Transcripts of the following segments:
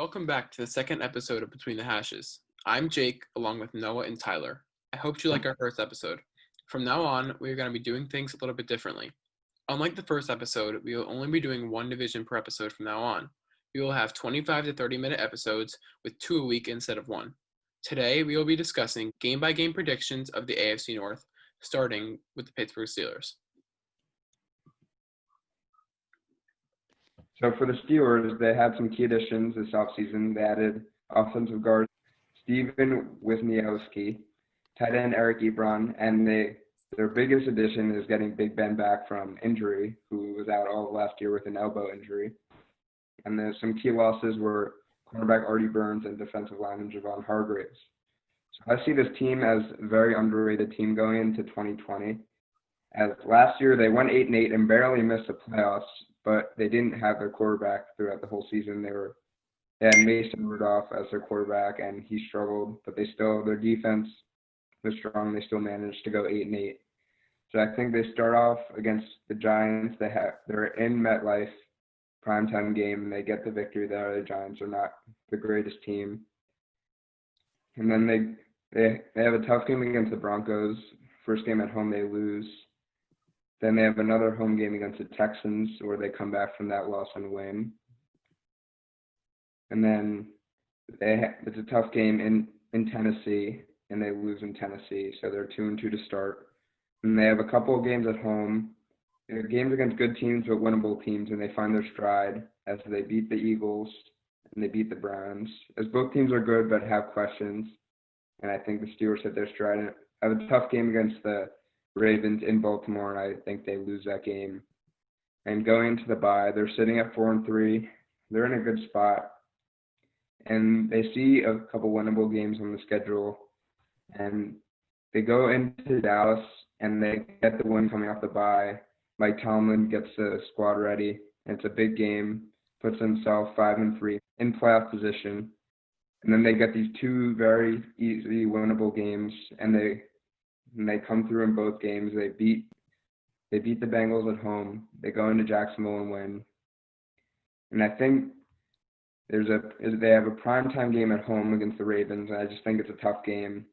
Welcome back to the second episode of Between the Hashes. I'm Jake, along with Noah and Tyler. I hope you liked our first episode. From now on, we are going to be doing things a little bit differently. Unlike the first episode, we will only be doing one division per episode from now on. We will have 25 to 30-minute episodes with 2 a week instead of 1. Today, we will be discussing game-by-game predictions of the AFC North, starting with the Pittsburgh Steelers. So for the Steelers, they had some key additions this offseason. They added offensive guard Steven Wisniewski, tight end Eric Ebron, and their biggest addition is getting Big Ben back from injury, who was out all of last year with an elbow injury. And then some key losses were cornerback Artie Burns and defensive lineman Javon Hargraves. So I see this team as a very underrated team going into 2020. As last year, they went 8-8 and barely missed the playoffs, but they didn't have their quarterback throughout the whole season. They had Mason Rudolph as their quarterback, and he struggled, but their defense was strong. They still managed to go 8-8. So I think they start off against the Giants. They're in MetLife, primetime game, and they get the victory there. The Giants are not the greatest team. And then they have a tough game against the Broncos. First game at home, they lose. Then they have another home game against the Texans where they come back from that loss and win. And then it's a tough game in Tennessee, and they lose in Tennessee. So they're 2-2 to start. And they have a couple of games at home. They're games against good teams but winnable teams, and they find their stride as they beat the Eagles and they beat the Browns. As both teams are good but have questions, and I think the Steelers hit their stride. And I have a tough game against the Ravens in Baltimore, and I think they lose that game. And going into the bye, they're sitting at 4-3. They're in a good spot, and they see a couple winnable games on the schedule, and they go into Dallas and they get the win coming off the bye. Mike Tomlin gets the squad ready, and it's a big game, puts himself 5-3 in playoff position, and then they get these two very easy winnable games, and they come through in both games. They beat the Bengals at home. They go into Jacksonville and win. And I think they have a primetime game at home against the Ravens. And I just think it's a tough game,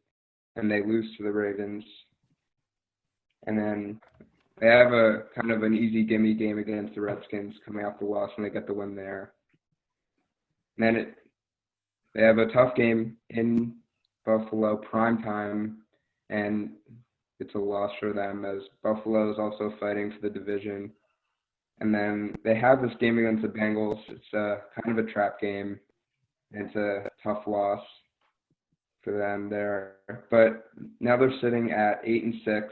and they lose to the Ravens. And then they have a kind of an easy gimme game against the Redskins coming off the loss, and they get the win there. And then they have a tough game in Buffalo primetime, and it's a loss for them as Buffalo is also fighting for the division. And then they have this game against the Bengals. It's kind of a trap game. It's a tough loss for them there. But now they're sitting at 8-6.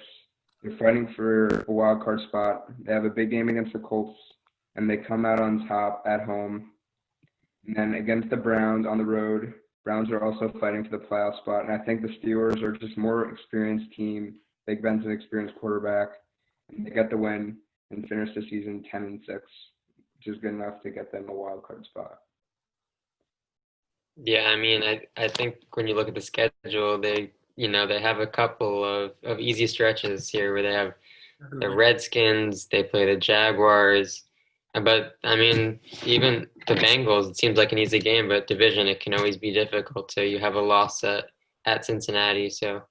They're fighting for a wild card spot. They have a big game against the Colts, and they come out on top at home. And then against the Browns on the road, Browns are also fighting for the playoff spot, and I think the Steelers are just more experienced team. Big Ben's an experienced quarterback, and they get the win and finish the season 10-6, which is good enough to get them a wild card spot. Yeah, I mean, I think when you look at the schedule, they have a couple of easy stretches here where they have the Redskins, they play the Jaguars. But, I mean, even the Bengals, it seems like an easy game, but division, it can always be difficult. So you have a loss at Cincinnati. So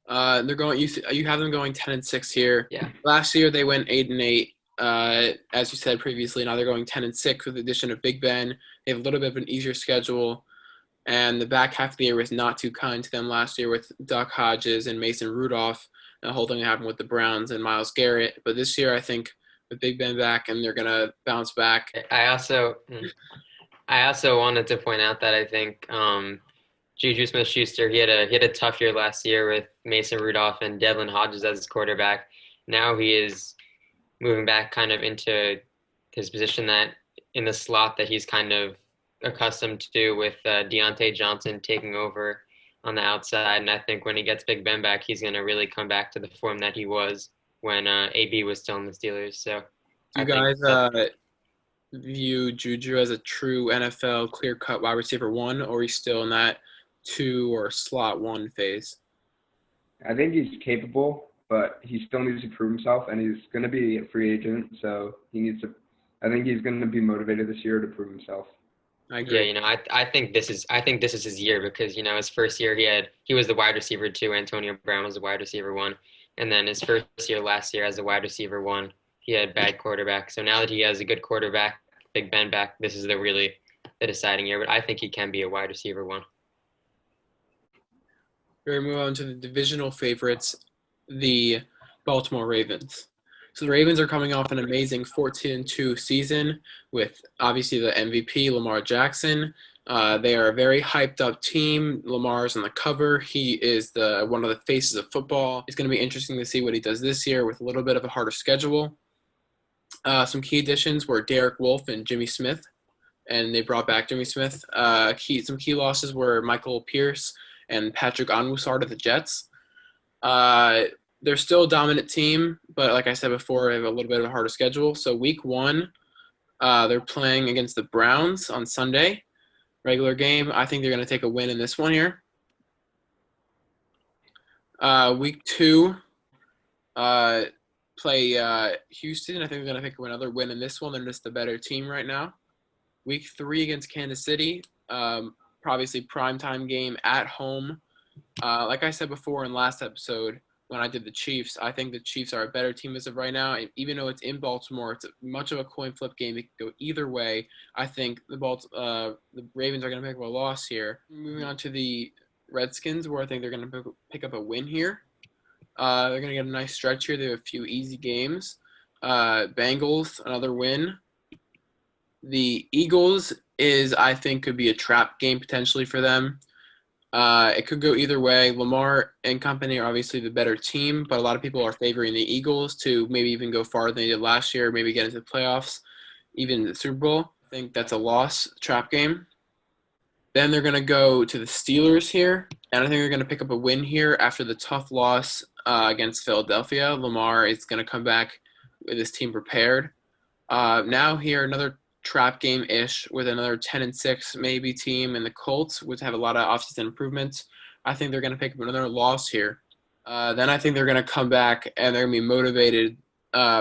they're going. You have them going 10-6 here. Yeah. Last year they went 8-8. As you said previously, now they're going 10-6 with the addition of Big Ben. They have a little bit of an easier schedule, and the back half of the year was not too kind to them last year with Duck Hodges and Mason Rudolph. The whole thing happened with the Browns and Myles Garrett. But this year, I think with Big Ben back, and they're gonna bounce back. I also wanted to point out that I think Juju Smith-Schuster, he had a tough year last year with Mason Rudolph and Devlin Hodges as his quarterback. Now he is moving back kind of into his position that in the slot that he's kind of accustomed to with Deontay Johnson taking over on the outside. And I think when he gets Big Ben back, he's going to really come back to the form that he was when AB was still in the Steelers. So, do you guys view Juju as a true NFL clear-cut wide receiver 1, or he's still in that 2 or slot 1 phase? I think he's capable, but he still needs to prove himself, and he's going to be a free agent, so I think he's going to be motivated this year to prove himself. I Yeah, agree. I think this is his year because his first year he was the wide receiver 2, Antonio Brown was the wide receiver 1, and then his first year last year as the wide receiver 1, he had bad quarterback. So now that he has a good quarterback, Big Ben back, this is the deciding year. But I think he can be a wide receiver 1. We're going to move on to the divisional favorites, the Baltimore Ravens. So the Ravens are coming off an amazing 14-2 season with obviously the MVP, Lamar Jackson. They are a very hyped up team. Lamar's on the cover. He is one of the faces of football. It's going to be interesting to see what he does this year with a little bit of a harder schedule. Some key additions were Derek Wolfe and Jimmy Smith, and they brought back Jimmy Smith. Some key losses were Michael Pierce and Patrick Onwusar to the Jets. They're still a dominant team, but like I said before, they have a little bit of a harder schedule. So week 1, they're playing against the Browns on Sunday, regular game. I think they're going to take a win in this one here. Week 2, play Houston. I think they're going to pick up another win in this one. They're just the better team right now. Week 3 against Kansas City, obviously primetime game at home. Like I said before in last episode when I did the Chiefs, I think the Chiefs are a better team as of right now. And even though it's in Baltimore, it's much of a coin flip game. It could go either way. I think the Ravens are going to pick up a loss here. Moving on to the Redskins, where I think they're going to pick up a win here. They're going to get a nice stretch here. They have a few easy games. Bengals, another win. The Eagles I think, could be a trap game potentially for them. It could go either way. Lamar and company are obviously the better team, but a lot of people are favoring the Eagles to maybe even go farther than they did last year, maybe get into the playoffs, even the Super Bowl. I think that's a loss, trap game. Then they're going to go to the Steelers here, and I think they're going to pick up a win here after the tough loss against Philadelphia. Lamar is going to come back with his team prepared. Now here, another trap game-ish with another 10-6 maybe team, and the Colts, which have a lot of offseason improvements. I think they're going to pick up another loss here. Then I think they're going to come back and they're going to be motivated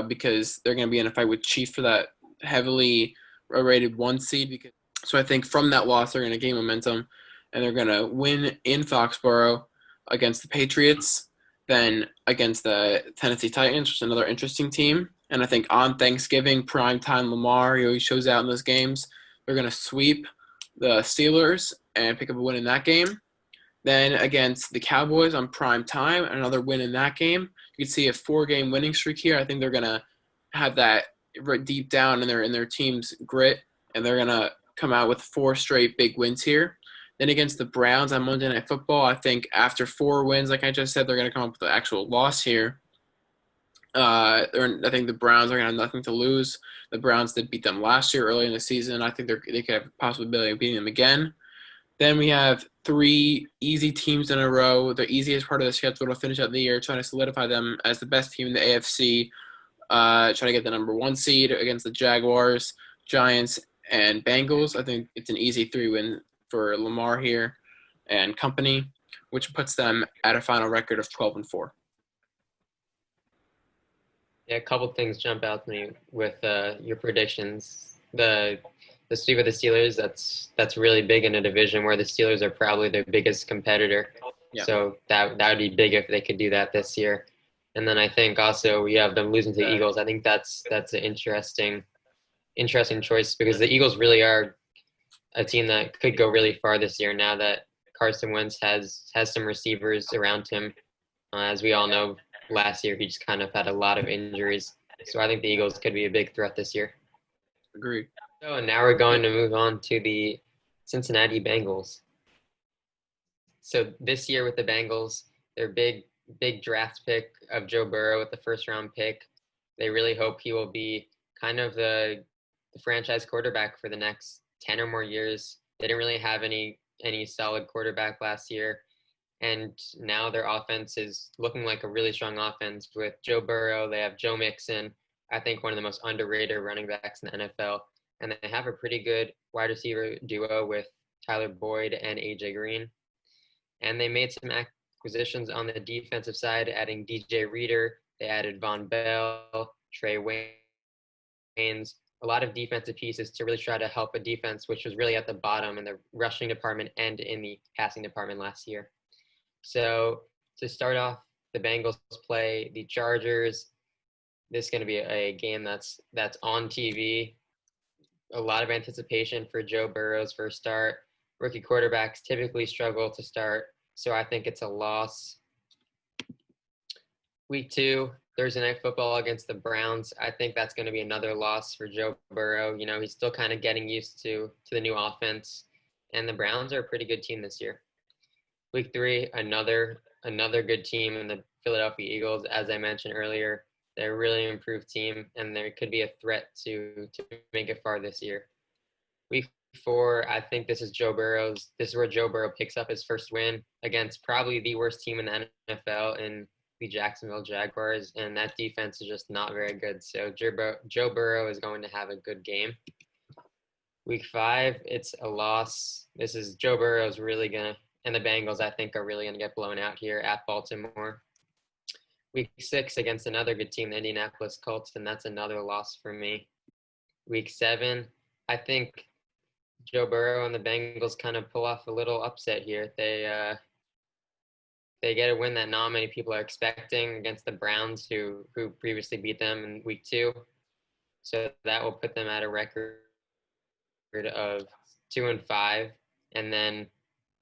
because they're going to be in a fight with Chiefs for that heavily rated 1 seed. So I think from that loss they're going to gain momentum and they're going to win in Foxborough against the Patriots, then against the Tennessee Titans, which is another interesting team. And I think on Thanksgiving, primetime Lamar, he always shows out in those games. They're going to sweep the Steelers and pick up a win in that game. Then against the Cowboys on prime time, another win in that game. You can see a 4-game winning streak here. I think they're going to have that deep down in their team's grit, and they're going to come out with 4 straight big wins here. Then against the Browns on Monday Night Football, I think after 4 wins, like I just said, they're going to come up with an actual loss here. I think the Browns are going to have nothing to lose. The Browns did beat them last year early in the season. I think they could have a possibility of beating them again. Then we have 3 easy teams in a row. The easiest part of the schedule to finish out the year, trying to solidify them as the best team in the AFC. Trying to get the number 1 seed against the Jaguars, Giants, and Bengals. I think it's an easy 3-win for Lamar here and company, which puts them at a final record of 12-4. Yeah, a couple things jump out to me with your predictions. The sweep of the Steelers, that's really big in a division where the Steelers are probably their biggest competitor. Yeah. So that would be big if they could do that this year. And then I think also we have them losing to the Eagles. I think that's an interesting choice because the Eagles really are a team that could go really far this year now that Carson Wentz has some receivers around him. As we all know, last year he just kind of had a lot of injuries. So I think the Eagles could be a big threat this year. Agree. So now we're going to move on to the Cincinnati Bengals. So this year with the Bengals, their big draft pick of Joe Burrow with the first-round pick, they really hope he will be kind of the franchise quarterback for the next 10 or more years. They didn't really have any solid quarterback last year. And now their offense is looking like a really strong offense with Joe Burrow. They have Joe Mixon, I think one of the most underrated running backs in the NFL. And they have a pretty good wide receiver duo with Tyler Boyd and A.J. Green. And they made some acquisitions on the defensive side, adding DJ Reader. They added Von Bell, Trey Waynes, a lot of defensive pieces to really try to help a defense which was really at the bottom in the rushing department and in the passing department last year. So to start off, the Bengals play the Chargers. This is going to be a game that's on TV. A lot of anticipation for Joe Burrow's first start. Rookie quarterbacks typically struggle to start, so I think it's a loss. Week 2, Thursday Night Football against the Browns. I think that's going to be another loss for Joe Burrow. You know, he's still kind of getting used to the new offense, and the Browns are a pretty good team this year. Week 3, another good team in the Philadelphia Eagles. As I mentioned earlier, they're a really improved team, and there could be a threat to make it far this year. Week 4, I think this is where Joe Burrow picks up his first win against probably the worst team in the NFL in the Jacksonville Jaguars, and that defense is just not very good. So Joe Burrow is going to have a good game. Week 5, it's a loss. This is Joe Burrow's really going to, and the Bengals, I think, are really going to get blown out here at Baltimore. Week 6 against another good team, the Indianapolis Colts, and that's another loss for me. Week 7, I think Joe Burrow and the Bengals kind of pull off a little upset here. They get a win that not many people are expecting against the Browns, who previously beat them in Week 2. So that will put them at a record of 2-5, and then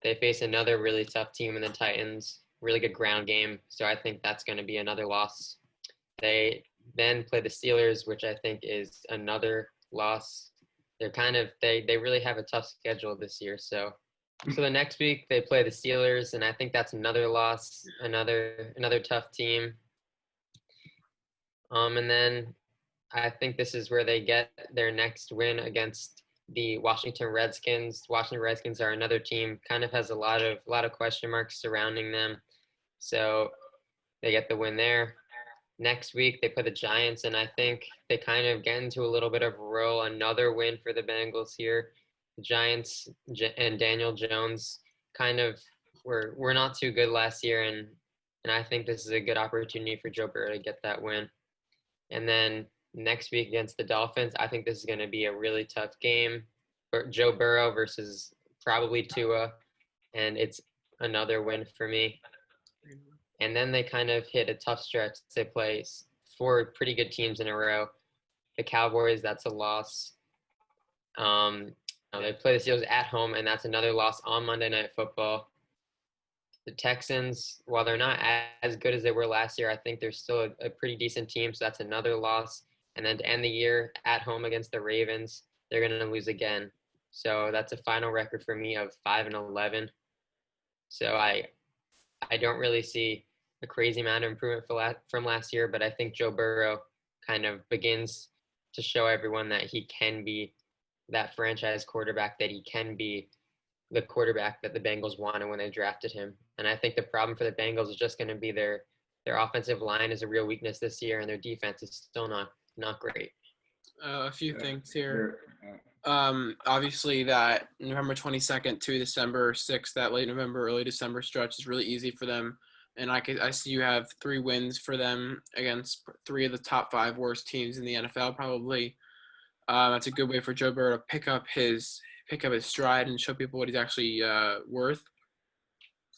they face another really tough team in the Titans. Really good ground game, so I think that's going to be another loss. They then play the Steelers, which I think is another loss. They really have a tough schedule this year. So the next week they play the Steelers, and I think that's another loss, another tough team. And then I think this is where they get their next win against the Washington Redskins. Washington Redskins are another team, kind of has a lot of question marks surrounding them. So they get the win there. Next week they play the Giants, and I think they kind of get into a little bit of a roll. Another win for the Bengals here. The Giants and Daniel Jones kind of were not too good last year, and I think this is a good opportunity for Joe Burrow to get that win. And then next week against the Dolphins, I think this is going to be a really tough game. Joe Burrow versus probably Tua, and it's another win for me. And then they kind of hit a tough stretch. They play 4 pretty good teams in a row. The Cowboys, that's a loss. They play the Steelers at home, and that's another loss on Monday Night Football. The Texans, while they're not as good as they were last year, I think they're still a pretty decent team, so that's another loss. And then to end the year at home against the Ravens, they're going to lose again. So that's a final record for me of 5-11. So I don't really see a crazy amount of improvement from last year, but I think Joe Burrow kind of begins to show everyone that he can be that franchise quarterback, that he can be the quarterback that the Bengals wanted when they drafted him. And I think the problem for the Bengals is just going to be their offensive line is a real weakness this year, and their defense is still not great. A few things here. Obviously, that November 22nd to December 6th, that late November, early December stretch is really easy for them. And I see you have 3 wins for them against 3 of the top 5 worst teams in the NFL, probably. That's a good way for Joe Burrow to pick up his stride and show people what he's actually worth.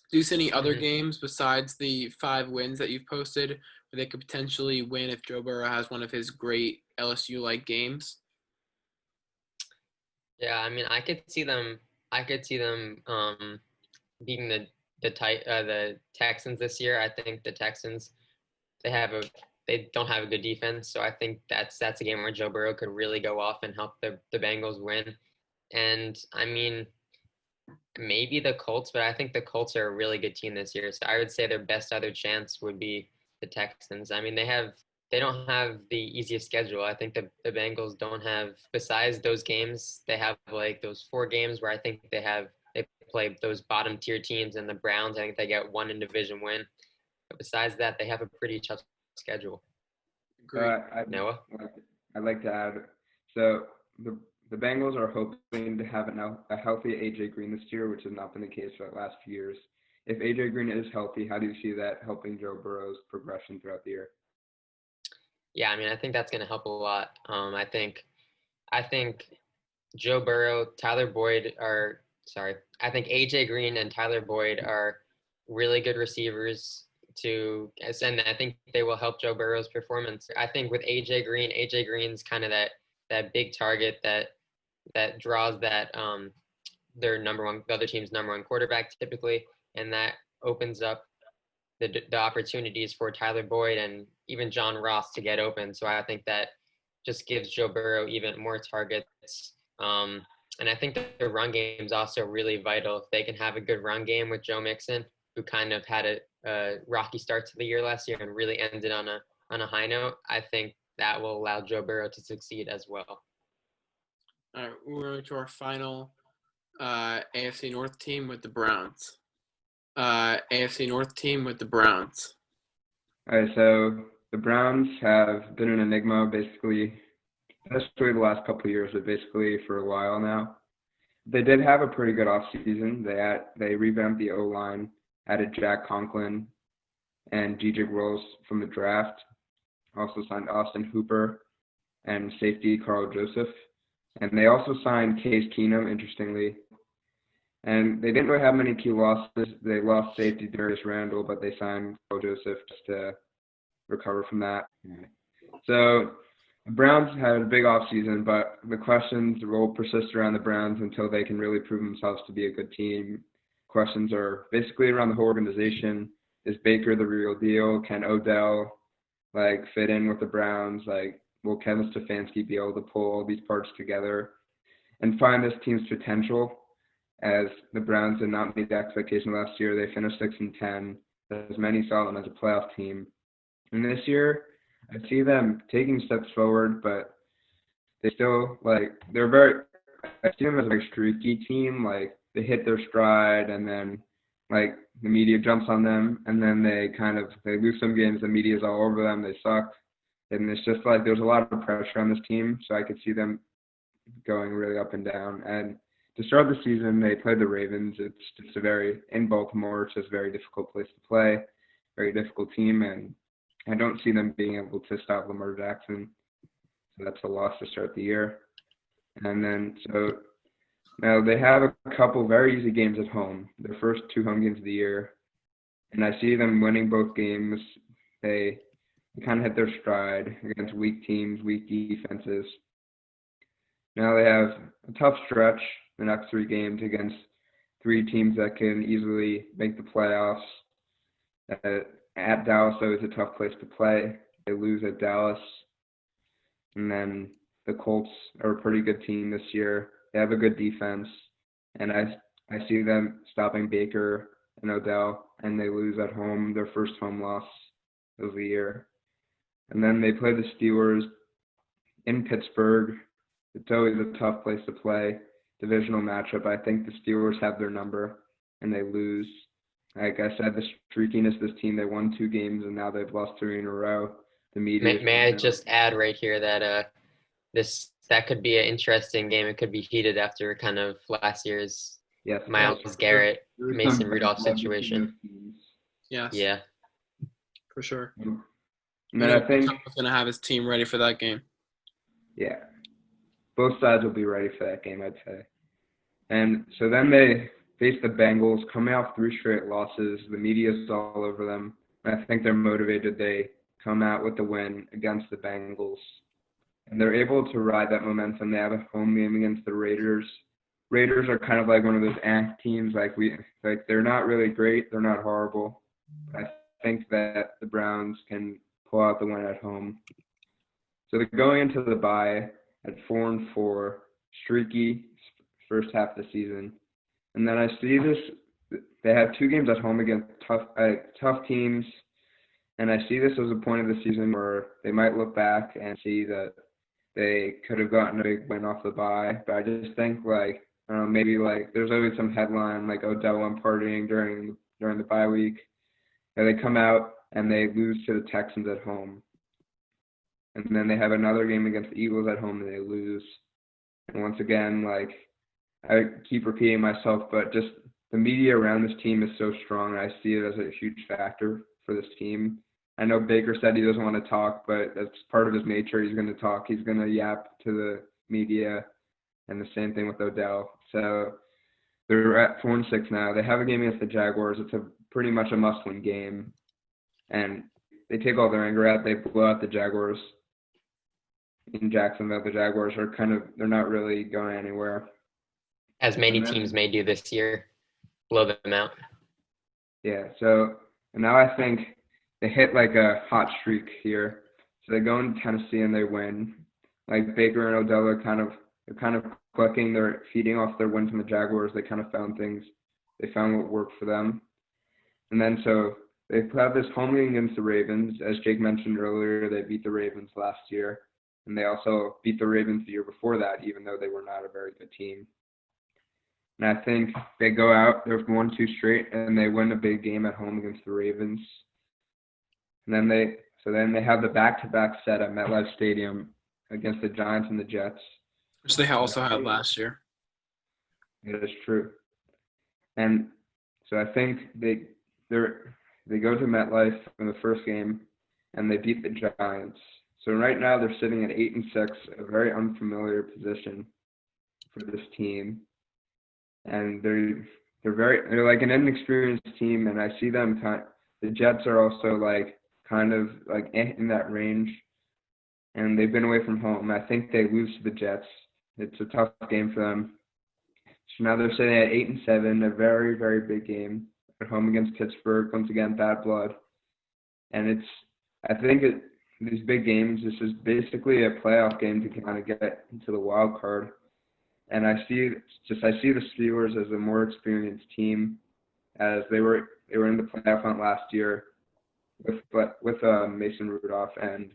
Do you see any other games besides the 5 wins that you've posted where they could potentially win if Joe Burrow has one of his great LSU-like games? Yeah, I mean, I could see them beating the Texans this year. I think the Texans they don't have a good defense, so I think that's a game where Joe Burrow could really go off and help the Bengals win. And I mean, maybe the Colts, but I think the Colts are a really good team this year. So I would say their best other chance would be the Texans. I mean, they don't have the easiest schedule. I think the Bengals don't have, besides those games, they have like those 4 games where I think they play those bottom tier teams, and the Browns, I think they get 1 in division win. But besides that, they have a pretty tough schedule. Noah? I'd like to add, so the Bengals are hoping to have a healthy A.J. Green this year, which has not been the case for the last few years. If A.J. Green is healthy, how do you see that helping Joe Burrow's progression throughout the year? Yeah, I mean, I think that's going to help a lot. I think I think Joe Burrow, I think AJ Green and Tyler Boyd are really good receivers and I think they will help Joe Burrow's performance. I think with AJ Green's kind of that big target that draws the other team's number one quarterback typically, and that opens up the opportunities for Tyler Boyd and even John Ross to get open. So I think that just gives Joe Burrow even more targets. And I think that the run game is also really vital. If they can have a good run game with Joe Mixon, who kind of had a rocky start to the year last year and really ended on a high note, I think that will allow Joe Burrow to succeed as well. All right, we're going to our final AFC North team with the Browns. AFC North team with the Browns. All right, so the Browns have been an enigma basically, especially the last couple of years, but basically for a while now. They did have a pretty good offseason. They revamped the O-line, added Jack Conklin and G.J. Rolls from the draft. Also signed Austin Hooper and safety Carl Joseph. And they also signed Case Keenum, interestingly. And they didn't really have many key losses. They lost safety Darius Randall, but they signed Carl Joseph just to recover from that. So the Browns had a big offseason, but the questions will persist around the Browns until they can really prove themselves to be a good team. Questions are basically around the whole organization. Is Baker the real deal? Can Odell fit in with the Browns? Will Kevin Stefanski be able to pull all these parts together and find this team's potential? As the Browns did not meet the expectation last year, they finished 6-10. As many saw them as a playoff team. And this year, I see them taking steps forward, but they still I see them as a streaky team. They hit their stride, and then the media jumps on them, and then they lose some games. The media's all over them. They suck, and it's just there's a lot of pressure on this team. So I could see them going really up and down. And to start the season, they played the Ravens. It's just in Baltimore. It's just a very difficult place to play, very difficult team, and I don't see them being able to stop Lamar Jackson. So that's a loss to start the year. And then, so now they have a couple very easy games at home, their first 2 home games of the year. And I see them winning both games. They kind of hit their stride against weak teams, weak defenses. Now they have a tough stretch the next 3 games against 3 teams that can easily make the playoffs. At Dallas, though, is a tough place to play. They lose at Dallas. And then the Colts are a pretty good team this year. They have a good defense. And I see them stopping Baker and Odell, and they lose at home, their first home loss of the year. And then they play the Steelers in Pittsburgh. It's always a tough place to play. Divisional matchup. I think the Steelers have their number, and they lose. Like I said, the streakiness of this team, they won 2 games, and now they've lost 3 in a row. The media. May I just add right here that that could be an interesting game. It could be heated after kind of last year's Myles Garrett, Mason Rudolph situation. Yes. Yeah. For sure. And I think he's going to have his team ready for that game. Yeah. Both sides will be ready for that game, I'd say. And so then they face the Bengals, coming off 3 straight losses. The media's all over them. I think they're motivated. They come out with the win against the Bengals. And they're able to ride that momentum. They have a home game against the Raiders. Raiders are kind of like one of those teams. They're not really great. They're not horrible. I think that the Browns can pull out the win at home. So they're going into the bye at 4-4, streaky first half of the season. And then I see they have 2 games at home against tough teams. And I see this as a point of the season where they might look back and see that they could have gotten a big win off the bye. But I just think maybe there's always some headline Odell went partying during the bye week. And they come out and they lose to the Texans at home. And then they have another game against the Eagles at home and they lose. And once again, I keep repeating myself, but just the media around this team is so strong. I see it as a huge factor for this team. I know Baker said he doesn't want to talk, but that's part of his nature. He's going to talk. He's going to yap to the media, and the same thing with Odell. So they're at 4-6 now. They have a game against the Jaguars. It's pretty much a must-win game, and they take all their anger out. They blow out the Jaguars in Jacksonville. The Jaguars are they're not really going anywhere. As many teams may do this year, blow them out. Yeah, so now I think they hit like a hot streak here. So they go into Tennessee and they win. Like Baker and Odell are kind of clicking. They're feeding off their win from the Jaguars. They kind of found things. They found what worked for them. And then so they have this home game against the Ravens. As Jake mentioned earlier, they beat the Ravens last year. And they also beat the Ravens the year before that, even though they were not a very good team. And I think they go out, they've won 2 straight, and they win a big game at home against the Ravens. And then they have the back-to-back set at MetLife Stadium against the Giants and the Jets. Which they also had last year. It is true. And so I think they go to MetLife in the first game, and they beat the Giants. So right now they're sitting at 8-6, a very unfamiliar position for this team. And they're like an inexperienced team, and I see them the Jets are also kind of in that range, and they've been away from home. I think they lose to the Jets. It's a tough game for them. So now they're sitting at 8-7, a very, very big game at home against Pittsburgh. Once again, bad blood. And these big games, this is basically a playoff game to kind of get into the wild card. And I see the Steelers as a more experienced team, as they were in the playoff hunt last year with Mason Rudolph, and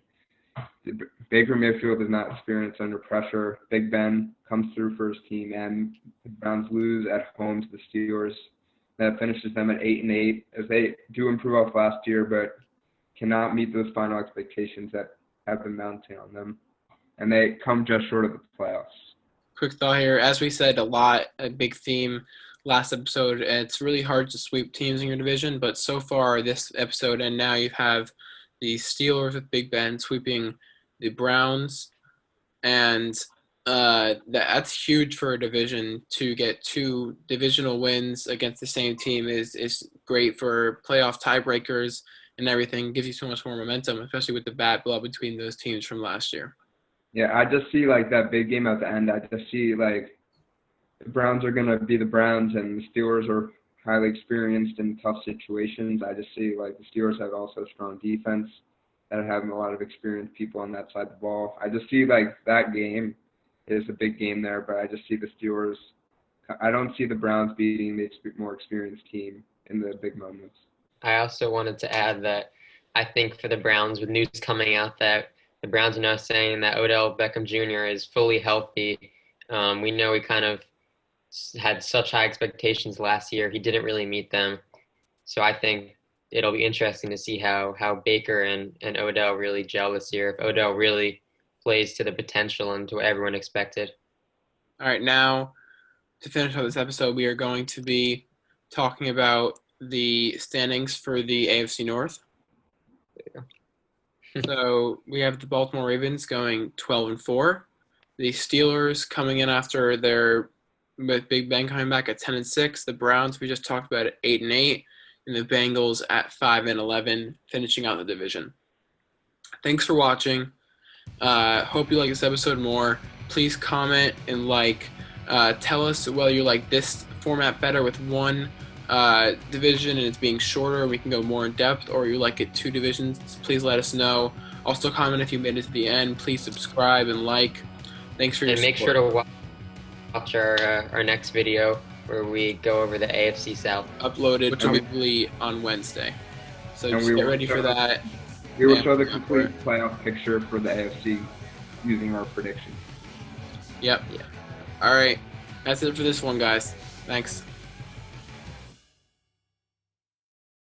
Baker Mayfield is not experienced under pressure. Big Ben comes through for his team, and the Browns lose at home to the Steelers. That finishes them at 8-8, as they do improve off last year, but cannot meet those final expectations that have been mounting on them, and they come just short of the playoffs. Quick thought here. As we said a big theme last episode, it's really hard to sweep teams in your division, but so far this episode and now you have the Steelers with Big Ben sweeping the Browns, and that's huge for a division. To get 2 divisional wins against the same team is great for playoff tiebreakers and everything. It gives you so much more momentum, especially with the bad blood between those teams from last year. Yeah, I just see that big game at the end. I just see the Browns are going to be the Browns, and the Steelers are highly experienced in tough situations. I just see the Steelers have also a strong defense that have a lot of experienced people on that side of the ball. I just see that game is a big game there, but I just see the Steelers. I don't see the Browns beating the more experienced team in the big moments. I also wanted to add that I think for the Browns, with news coming out that the Browns are now saying that Odell Beckham Jr. is fully healthy. We know he kind of had such high expectations last year. He didn't really meet them. So I think it'll be interesting to see how Baker and Odell really gel this year, if Odell really plays to the potential and to what everyone expected. All right, now to finish up this episode, we are going to be talking about the standings for the AFC North. There you go. So we have the Baltimore Ravens going 12-4. The Steelers coming in after with Big Ben coming back at 10-6. The Browns we just talked about at 8-8, and the Bengals at 5-11, finishing out the division. Thanks for watching. Hope you like this episode more. Please comment and tell us whether you like this format better with one division and it's being shorter and we can go more in depth, or you like it 2 divisions. Please let us know. Also comment if you made it to the end. Please subscribe and thanks for your support. And make sure to watch our next video where we go over the AFC South, uploaded probably on Wednesday, so just get ready for that. We will show the complete playoff picture for the AFC using our predictions. Yep. All right, that's it for this one, guys. Thanks.